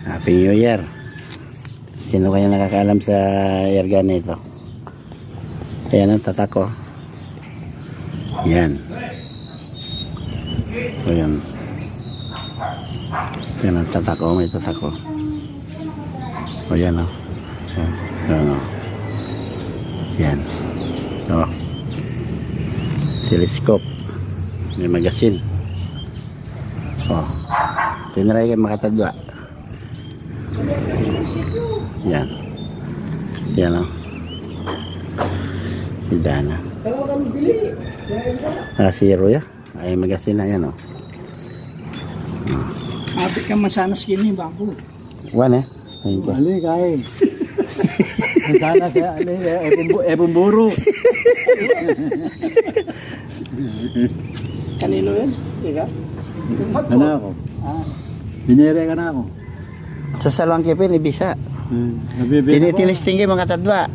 Happy New Year. Sino kaya nakakaalam sa air gun nito? Ayan ang tatak ko. Yan. So yan. Yan ang tatak ko. May tatak ko. O yan o. Yan o. Yan. O. Telescope. May magasin. O. Tinry kayo makatadwa. Yan. Yan o. Hidana. Zero ya. Ay magasin na yan o. Abit ka man sana skinny bago. One eh. Ayun ka. Ali kay. Sana sa ali ebumburo. Kanino yan? Ika? Ano ako? Binere ka na ako. Sa salwang kipin, ibisa. Tinitinisting kayo mga tadwa.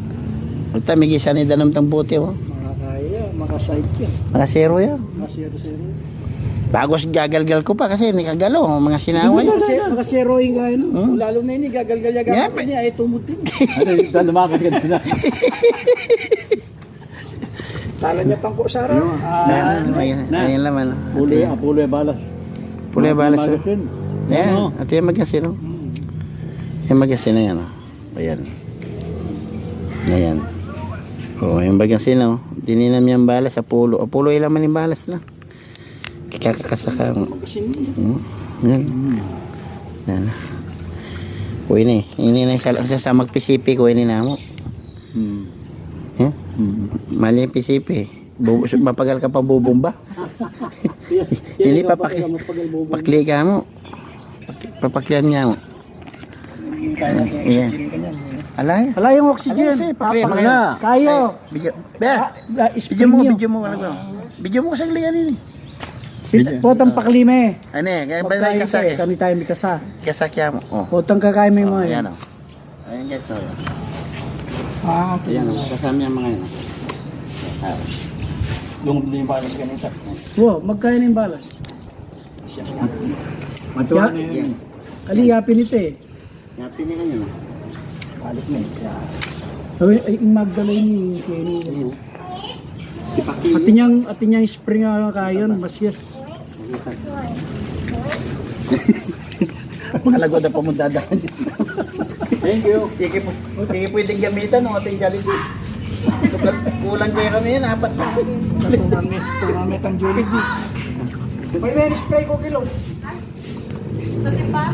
Magta, may gisa ni danam tang puti mo. Makakaya, makaside ka. Mga zero yan. Makasero. Bagos gagalgal ko pa kasi nikagalo. Mga sinaway. Makasero yung gaya no? Lalo na yun, gagal-galyaga Yeah, niya ay tumutin. Ano, lumakad ka na. Tala niya pang kusara. Ayun laman. Pulo e balas. Pulo e balas. Magasin. Ayan. Ito yung magasin. Yung magasin na yan. Ayan. Ayan. O, yung magasin na. Dininam yung balas sa pulo. O, pulo ilang man yung balas na. Kakakasaka. Yan. Yan. Uy na eh. Ini na sa magpisipi ko. Ini na mo. Mali yung PCP. Mapagal ka pa bubumba. Hindi papakli ka mo. Papaklian niya mo. Alay. Wala yung oxygen. Kayo. Video mo. Video mo sa liyan ini. Potang paklime. Ano eh, kaya ba tayo kasaki? Kami tayo may kasa. Kasakya mo. Potang kakain mo yung mga Ayan yan. o. Ayan guys. Okay. Ayan o. Kasama yung mga yun. Yung balas ganito. Wow, magkaya na yung balas. Matuwa na yun. Kaliyapin ito eh. Pinikan nyo na. Balik na eh. Ay, yung magdalay ni Kenny. Ati niyang spring kayon, masyas. Makalago na pamundadaan. Thank you. Hindi pwedeng gamitan ng ating Jollibee. Kulang kaya kami yan, apat na. Tumamit ang Jollibee. May spray ko kilo. Pati pa?